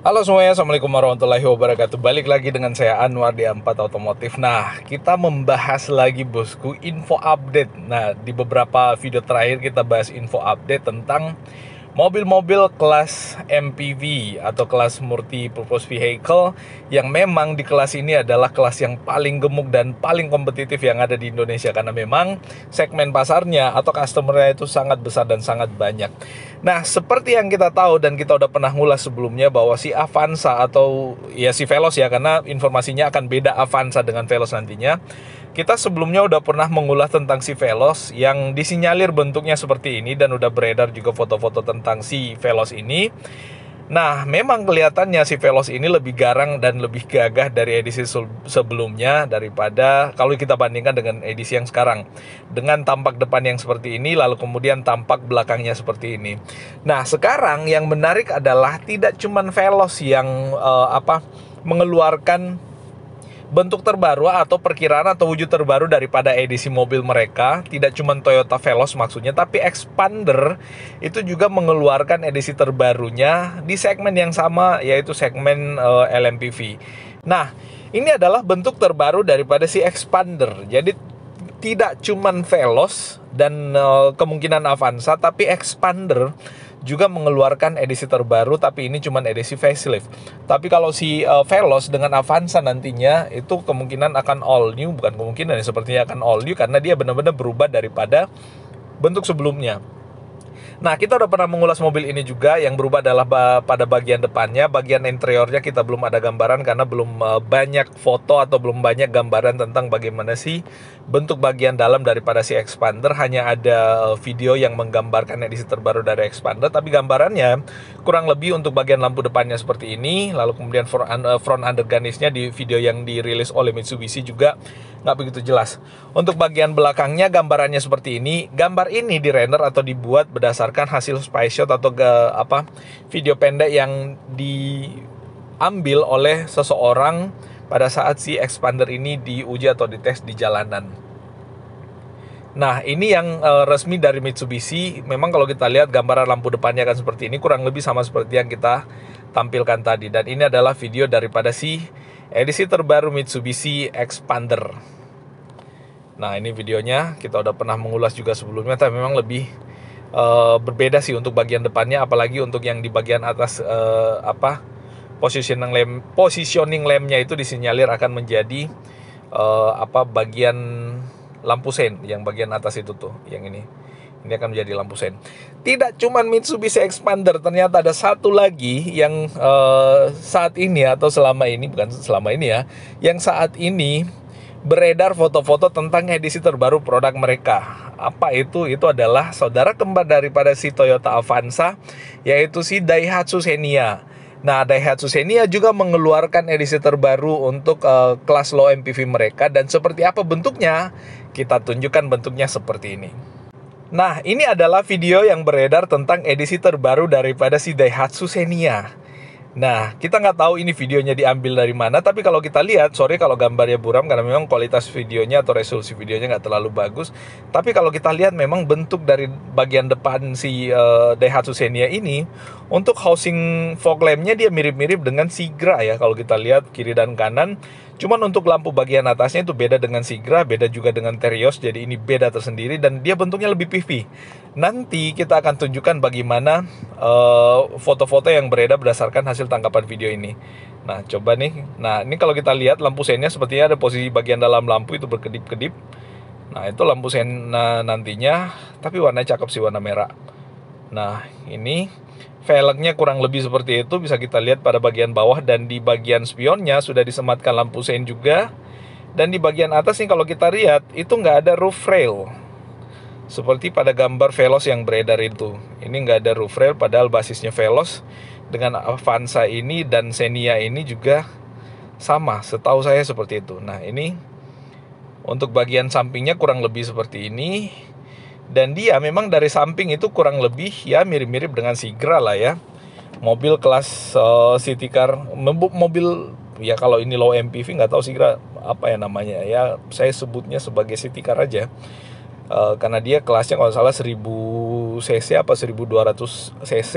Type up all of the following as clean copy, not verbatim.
Halo semuanya, Assalamualaikum warahmatullahi wabarakatuh. Balik lagi dengan saya Anwar di A4 Otomotif. Nah, kita membahas lagi bosku info update. Nah, di beberapa video terakhir kita bahas info update tentang mobil-mobil kelas MPV atau kelas multi purpose vehicle, yang memang di kelas ini adalah kelas yang paling gemuk dan paling kompetitif yang ada di Indonesia, karena memang segmen pasarnya atau customernya itu sangat besar dan sangat banyak. Nah, seperti yang kita tahu dan kita udah pernah ngulas sebelumnya, bahwa si Avanza atau ya si Veloz ya, karena informasinya akan beda Avanza dengan Veloz nantinya. Kita sebelumnya udah pernah mengulas tentang si Veloz yang disinyalir bentuknya seperti ini, dan udah beredar juga foto-foto tentang si Veloz ini. Nah, memang kelihatannya si Veloz ini lebih garang dan lebih gagah dari edisi sebelumnya, daripada kalau kita bandingkan dengan edisi yang sekarang. Dengan tampak depan yang seperti ini, lalu kemudian tampak belakangnya seperti ini. Nah, sekarang yang menarik adalah tidak cuman Veloz yang mengeluarkan bentuk terbaru atau perkiraan atau wujud terbaru daripada edisi mobil mereka. Tidak cuma Toyota Veloz maksudnya, tapi Expander itu juga mengeluarkan edisi terbarunya di segmen yang sama, yaitu segmen LMPV. Nah, ini adalah bentuk terbaru daripada si Expander. Jadi tidak cuma Veloz dan kemungkinan Avanza, tapi Expander juga mengeluarkan edisi terbaru, tapi ini cuma edisi facelift. Tapi kalau si Veloz dengan Avanza nantinya itu kemungkinan akan all new, bukan kemungkinan ya, sepertinya akan all new, karena dia benar-benar berubah daripada bentuk sebelumnya. Nah, kita udah pernah mengulas mobil ini juga. Yang berubah adalah pada bagian depannya. Bagian interiornya kita belum ada gambaran, karena belum banyak foto atau belum banyak gambaran tentang bagaimana sih bentuk bagian dalam daripada si Expander. Hanya ada video yang menggambarkan edisi terbaru dari Expander, tapi gambarannya kurang lebih untuk bagian lampu depannya seperti ini. Lalu kemudian front undergarnisnya di video yang dirilis oleh Mitsubishi juga nggak begitu jelas. Untuk bagian belakangnya gambarannya seperti ini. Gambar ini dirender atau dibuat berdasarkan hasil spy shot atau video pendek yang diambil oleh seseorang pada saat si Expander ini diuji atau dites di jalanan. Nah, ini yang resmi dari Mitsubishi. Memang kalau kita lihat gambaran lampu depannya kan seperti ini, kurang lebih sama seperti yang kita tampilkan tadi. Dan ini adalah video daripada si edisi terbaru Mitsubishi Expander. Nah, ini videonya kita udah pernah mengulas juga sebelumnya, tapi memang lebih berbeda sih untuk bagian depannya, apalagi untuk yang di bagian atas positioning lampnya itu disinyalir akan menjadi bagian lampu sen, yang bagian atas itu tuh, yang ini akan menjadi lampu sen. Tidak cuman Mitsubishi Expander, ternyata ada satu lagi yang saat ini atau selama ini, bukan selama ini ya, yang saat ini beredar foto-foto tentang edisi terbaru produk mereka. Apa itu? Itu adalah saudara kembar daripada si Toyota Avanza, yaitu si Daihatsu Xenia. Nah, Daihatsu Xenia juga mengeluarkan edisi terbaru untuk kelas low MPV mereka. Dan seperti apa bentuknya? Kita tunjukkan bentuknya seperti ini. Nah, ini adalah video yang beredar tentang edisi terbaru daripada si Daihatsu Xenia. Nah, kita nggak tahu ini videonya diambil dari mana, tapi kalau kita lihat, sorry kalau gambarnya buram, karena memang kualitas videonya atau resolusi videonya nggak terlalu bagus. Tapi kalau kita lihat, memang bentuk dari bagian depan si Daihatsu Xenia ini, untuk housing fog lampnya dia mirip-mirip dengan Sigra ya, kalau kita lihat kiri dan kanan. Cuman untuk lampu bagian atasnya itu beda dengan Sigra, beda juga dengan Terios, jadi ini beda tersendiri, dan dia bentuknya lebih PV. Nanti kita akan tunjukkan bagaimana foto-foto yang beredar berdasarkan hasil tangkapan video ini. Nah, coba nih. Nah, ini kalau kita lihat lampu sennya sepertinya ada posisi bagian dalam lampu itu berkedip-kedip. Nah, itu lampu sen nantinya, tapi warnanya cakep sih, warna merah. Nah, ini velgnya kurang lebih seperti itu, bisa kita lihat pada bagian bawah, dan di bagian spionnya sudah disematkan lampu sein juga. Dan di bagian atas nih kalau kita lihat, itu nggak ada roof rail, seperti pada gambar Veloz yang beredar itu. Ini nggak ada roof rail, padahal basisnya Veloz dengan Avanza ini dan Xenia ini juga sama, setahu saya seperti itu. Nah, ini untuk bagian sampingnya kurang lebih seperti ini. Dan dia memang dari samping itu kurang lebih ya mirip-mirip dengan Sigra lah ya. Mobil kelas city car, mobil ya, kalau ini low MPV nggak tahu Sigra apa ya namanya ya, saya sebutnya sebagai city car aja. karena dia kelasnya kalau salah 1000 cc apa 1200 cc.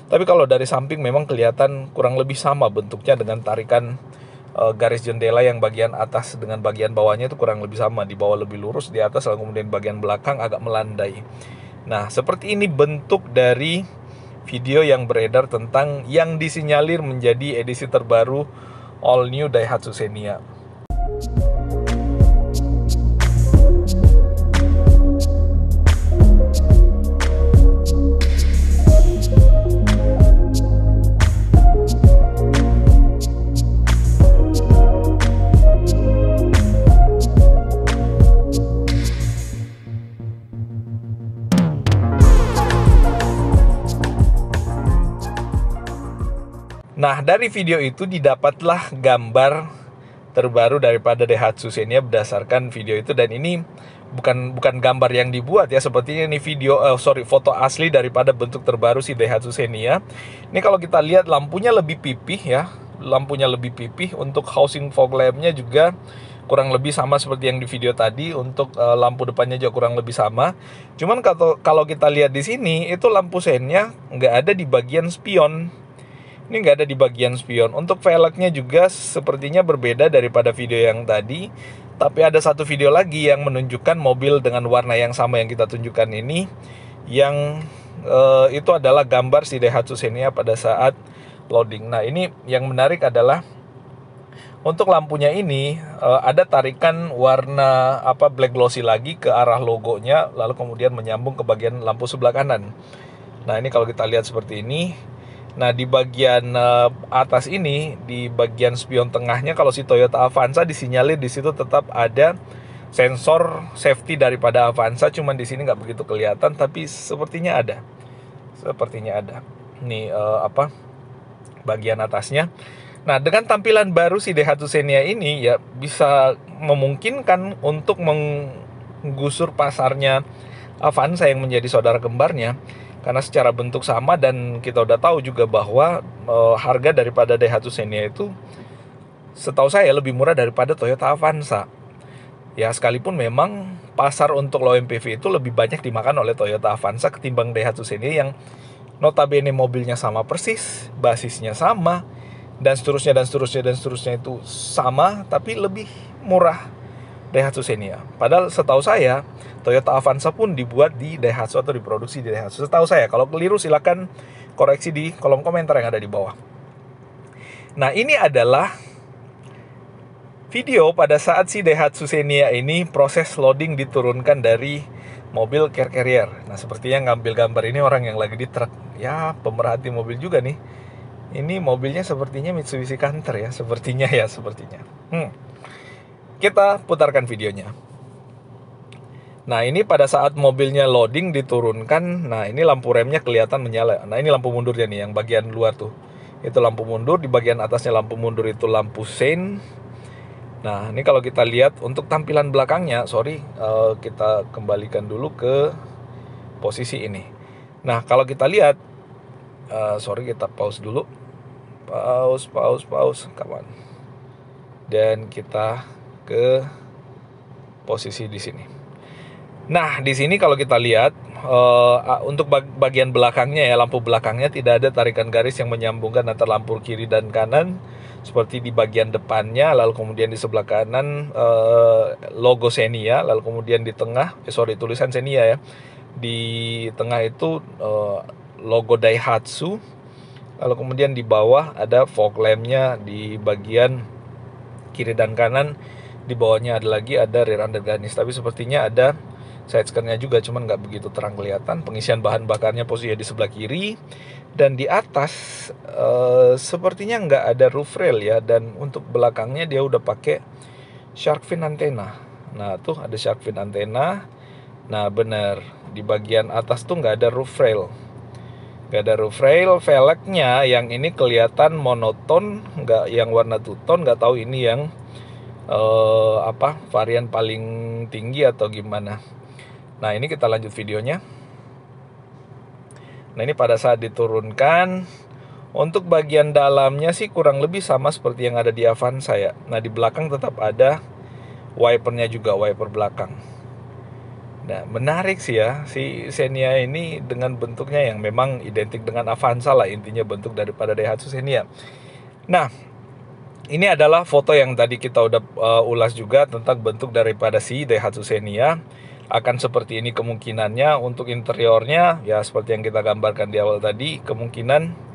Tapi kalau dari samping memang kelihatan kurang lebih sama bentuknya dengan tarikan garis jendela yang bagian atas dengan bagian bawahnya itu kurang lebih sama. Di bawah lebih lurus, di atas lalu kemudian bagian belakang agak melandai. Nah, seperti ini bentuk dari video yang beredar tentang yang disinyalir menjadi edisi terbaru all new Daihatsu Xenia. Nah, dari video itu didapatlah gambar terbaru daripada Daihatsu Xenia berdasarkan video itu, dan ini bukan gambar yang dibuat ya, sepertinya ini foto asli daripada bentuk terbaru si Daihatsu Xenia. Ini kalau kita lihat lampunya lebih pipih ya, lampunya lebih pipih. Untuk housing fog lampnya juga kurang lebih sama seperti yang di video tadi. Untuk lampu depannya juga kurang lebih sama. Cuman kalau kita lihat di sini itu lampu sennya nggak ada di bagian spion. Ini nggak ada di bagian spion. Untuk velgnya juga sepertinya berbeda daripada video yang tadi. Tapi ada satu video lagi yang menunjukkan mobil dengan warna yang sama yang kita tunjukkan ini. Yang itu adalah gambar si Daihatsu Xenia pada saat loading. Nah, ini yang menarik adalah untuk lampunya ini ada tarikan warna black glossy lagi ke arah logonya, lalu kemudian menyambung ke bagian lampu sebelah kanan. Nah, ini kalau kita lihat seperti ini. Nah, di bagian atas ini, di bagian spion tengahnya, kalau si Toyota Avanza disinyalir di situ tetap ada sensor safety daripada Avanza, cuman di sini nggak begitu kelihatan, tapi sepertinya ada. Ini bagian atasnya. Nah, dengan tampilan baru si Daihatsu Xenia ini ya bisa memungkinkan untuk menggusur pasarnya Avanza yang menjadi saudara kembarnya. Karena secara bentuk sama, dan kita udah tahu juga bahwa harga daripada Daihatsu Xenia itu setahu saya lebih murah daripada Toyota Avanza. Ya, sekalipun memang pasar untuk low MPV itu lebih banyak dimakan oleh Toyota Avanza ketimbang Daihatsu Xenia yang notabene mobilnya sama persis, basisnya sama, dan seterusnya itu sama, tapi lebih murah Daihatsu Xenia. Padahal setahu saya Toyota Avanza pun dibuat di Daihatsu atau diproduksi di Daihatsu. Setahu saya, kalau keliru silakan koreksi di kolom komentar yang ada di bawah. Nah, ini adalah video pada saat si Daihatsu Xenia ini proses loading diturunkan dari mobil car carrier. Nah, sepertinya ngambil gambar ini orang yang lagi di truk. Ya, pemerhati mobil juga nih. Ini mobilnya sepertinya Mitsubishi Canter ya, sepertinya. Kita putarkan videonya. Nah, ini pada saat mobilnya loading diturunkan. Nah, ini lampu remnya kelihatan menyala. Nah, ini lampu mundurnya nih, yang bagian luar tuh. Itu lampu mundur, di bagian atasnya lampu mundur itu lampu sein. Nah, ini kalau kita lihat untuk tampilan belakangnya, kita kembalikan dulu ke posisi ini. Nah, kalau kita lihat, kita pause dulu. Pause, kawan. Dan kita ke posisi di sini. Nah, di sini kalau kita lihat untuk bagian belakangnya ya, lampu belakangnya tidak ada tarikan garis yang menyambungkan antara lampu kiri dan kanan seperti di bagian depannya, lalu kemudian di sebelah kanan logo Xenia, lalu kemudian di tengah tulisan Xenia ya. Di tengah itu logo Daihatsu, lalu kemudian di bawah ada fog lampnya di bagian kiri dan kanan. Di bawahnya ada rear undergarnish, tapi sepertinya ada side skirtnya juga, cuman nggak begitu terang kelihatan. Pengisian bahan bakarnya posisinya di sebelah kiri, dan di atas sepertinya nggak ada roof rail ya. Dan untuk belakangnya dia udah pakai shark fin antena. Nah, tuh ada shark fin antena. Nah, bener, di bagian atas tuh nggak ada roof rail. Velgnya yang ini kelihatan monoton, nggak yang warna two-tone. Nggak tahu ini yang varian paling tinggi atau gimana. Nah, ini kita lanjut videonya. Nah, ini pada saat diturunkan, untuk bagian dalamnya sih kurang lebih sama seperti yang ada di Avanza ya. Nah, di belakang tetap ada wipernya juga, wiper belakang. Nah, menarik sih ya, si Xenia ini dengan bentuknya yang memang identik dengan Avanza lah, intinya bentuk daripada Daihatsu Xenia. Nah, ini adalah foto yang tadi kita udah ulas juga tentang bentuk daripada si Daihatsu Xenia. Akan seperti ini kemungkinannya. Untuk interiornya, ya seperti yang kita gambarkan di awal tadi, kemungkinan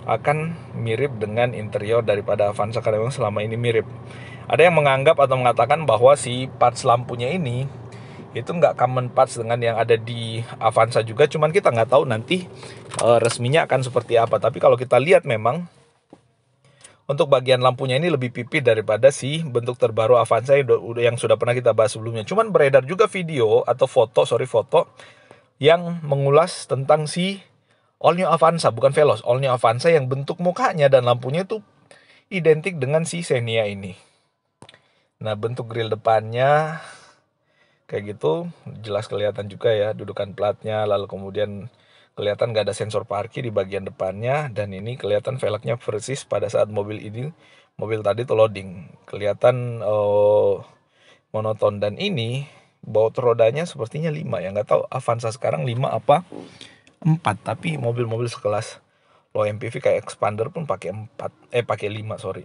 akan mirip dengan interior daripada Avanza karena memang selama ini mirip. Ada yang menganggap atau mengatakan bahwa si parts lampunya ini itu nggak common parts dengan yang ada di Avanza juga, cuman kita nggak tahu nanti resminya akan seperti apa. Tapi kalau kita lihat memang untuk bagian lampunya ini lebih pipih daripada si bentuk terbaru Avanza yang sudah pernah kita bahas sebelumnya. Cuman beredar juga video atau foto yang mengulas tentang si All New Avanza, bukan Veloz, All New Avanza yang bentuk mukanya dan lampunya itu identik dengan si Xenia ini. Nah, bentuk grill depannya kayak gitu, jelas kelihatan juga ya dudukan platnya, lalu kemudian kelihatan nggak ada sensor parkir di bagian depannya, dan ini kelihatan velgnya persis pada saat mobil tadi tuh loading, kelihatan monoton. Dan ini baut rodanya sepertinya 5 ya, nggak tahu Avanza sekarang 5 apa 4, tapi mobil-mobil sekelas low MPV kayak Expander pun pakai 5, sorry.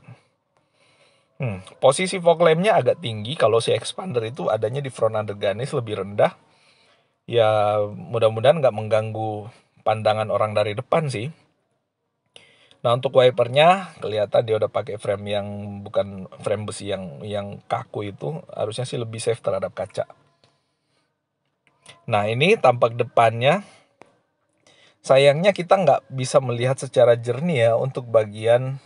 Posisi fog lampnya agak tinggi, kalau si Expander itu adanya di front undergarnish lebih rendah. Ya mudah-mudahan nggak mengganggu pandangan orang dari depan sih. Nah, untuk wipernya kelihatan dia udah pakai frame yang bukan frame besi yang kaku itu, harusnya sih lebih safe terhadap kaca. Nah, ini tampak depannya. Sayangnya kita nggak bisa melihat secara jernih ya untuk bagian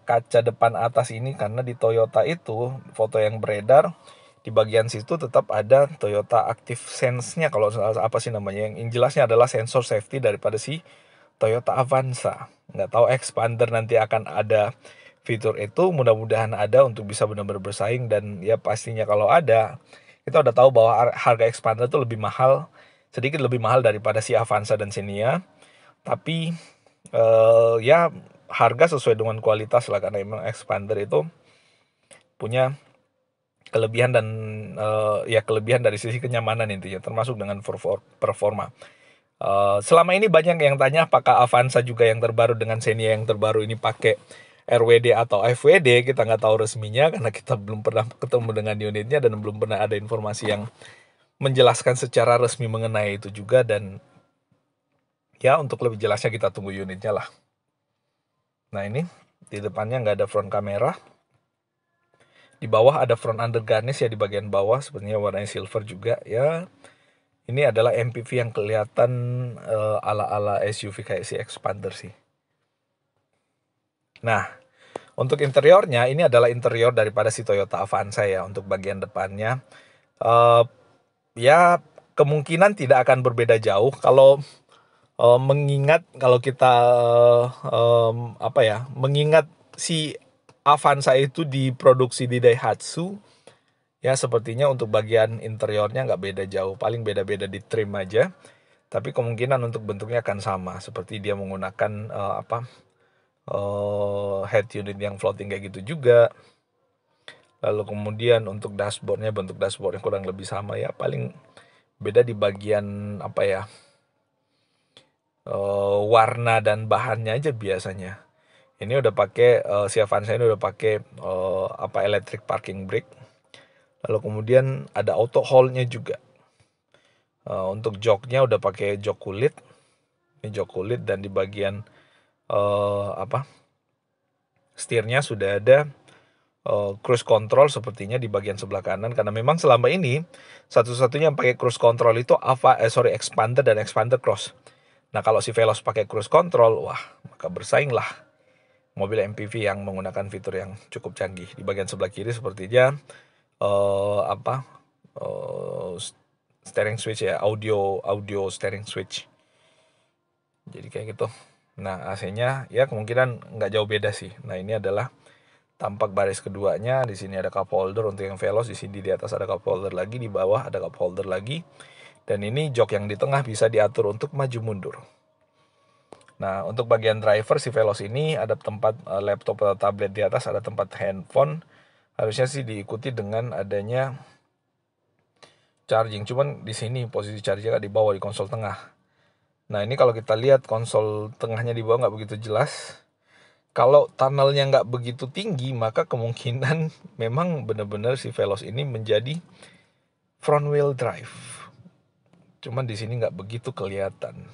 kaca depan atas ini, karena di Toyota itu foto yang beredar di bagian situ tetap ada Toyota Active Sense-nya, kalau apa sih namanya, yang jelasnya adalah sensor safety daripada si Toyota Avanza. Nggak tahu Expander nanti akan ada fitur itu, mudah-mudahan ada untuk bisa benar-benar bersaing. Dan ya pastinya kalau ada, kita udah tahu bahwa harga Expander itu sedikit lebih mahal daripada si Avanza dan Xenia. Tapi ya harga sesuai dengan kualitas lah, karena memang Expander itu punya kelebihan dan kelebihan dari sisi kenyamanan intinya, termasuk dengan performa. Selama ini banyak yang tanya apakah Avanza juga yang terbaru dengan Xenia yang terbaru ini pakai RWD atau FWD. Kita nggak tahu resminya karena kita belum pernah ketemu dengan unitnya dan belum pernah ada informasi yang menjelaskan secara resmi mengenai itu juga. Dan ya untuk lebih jelasnya kita tunggu unitnya lah. Nah, ini di depannya nggak ada front kamera. Di bawah ada front undergarnish ya, di bagian bawah sepertinya warnanya silver juga ya. Ini adalah MPV yang kelihatan ala-ala SUV kayak si Expander sih. Nah, untuk interiornya, ini adalah interior daripada si Toyota Avanza ya. Untuk bagian depannya ya kemungkinan tidak akan berbeda jauh. Kalau mengingat kalau kita mengingat si Avanza itu diproduksi di Daihatsu, ya sepertinya untuk bagian interiornya nggak beda jauh, paling beda-beda di trim aja. Tapi kemungkinan untuk bentuknya akan sama, seperti dia menggunakan head unit yang floating kayak gitu juga. Lalu kemudian untuk bentuk dashboardnya kurang lebih sama ya, paling beda di bagian warna dan bahannya aja biasanya. Ini udah pakai si Avanza ini udah pakai electric parking brake. Lalu kemudian ada auto hold-nya juga. Untuk joknya udah pakai jok kulit. Ini jok kulit, dan di bagian setirnya sudah ada cruise control sepertinya di bagian sebelah kanan, karena memang selama ini satu-satunya yang pakai cruise control itu Expander dan Expander Cross. Nah, kalau si Veloz pakai cruise control, wah, maka bersaing lah mobil MPV yang menggunakan fitur yang cukup canggih. Di bagian sebelah kiri sepertinya steering switch ya, audio steering switch. Jadi kayak gitu. Nah, AC-nya ya kemungkinan nggak jauh beda sih. Nah, ini adalah tampak baris keduanya. Di sini ada cup holder untuk yang Veloz, di sini di atas ada cup holder lagi, di bawah ada cup holder lagi. Dan ini jok yang di tengah bisa diatur untuk maju mundur. Nah, untuk bagian driver si Veloz ini ada tempat laptop atau tablet di atas, ada tempat handphone. Harusnya sih diikuti dengan adanya charging, cuman di sini posisi chargingnya di bawah di konsol tengah. Nah ini kalau kita lihat konsol tengahnya di bawah nggak begitu jelas. Kalau tunnelnya nggak begitu tinggi, maka kemungkinan memang benar-benar si Veloz ini menjadi front wheel drive. Cuman di sini nggak begitu kelihatan.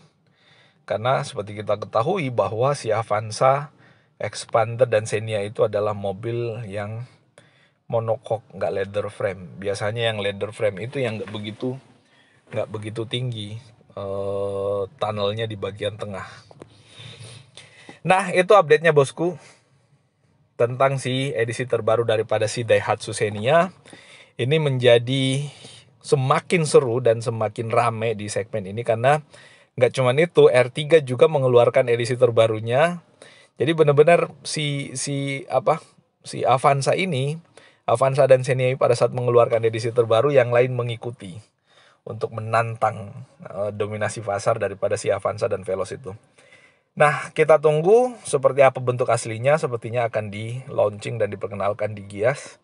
Karena seperti kita ketahui bahwa si Avanza, Expander, dan Xenia itu adalah mobil yang monocoque, nggak leather frame. Biasanya yang leather frame itu yang nggak begitu tinggi tunnelnya di bagian tengah. Nah itu update-nya bosku tentang si edisi terbaru daripada si Daihatsu Xenia. Ini menjadi semakin seru dan semakin rame di segmen ini karena nggak cuman itu, R3 juga mengeluarkan edisi terbarunya. Jadi benar-benar si Avanza ini, Avanza dan Xenia pada saat mengeluarkan edisi terbaru, yang lain mengikuti untuk menantang dominasi pasar daripada si Avanza dan Veloz itu. Nah, kita tunggu seperti apa bentuk aslinya. Sepertinya akan di launching dan diperkenalkan di Gias.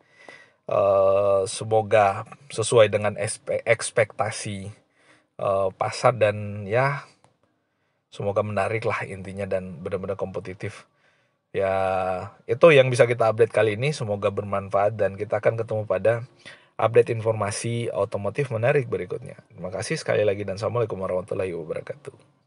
Semoga sesuai dengan ekspektasi pasar, dan ya semoga menarik lah intinya dan benar-benar kompetitif. Ya, itu yang bisa kita update kali ini. Semoga bermanfaat dan kita akan ketemu pada update informasi otomotif menarik berikutnya. Terima kasih sekali lagi dan assalamualaikum warahmatullahi wabarakatuh.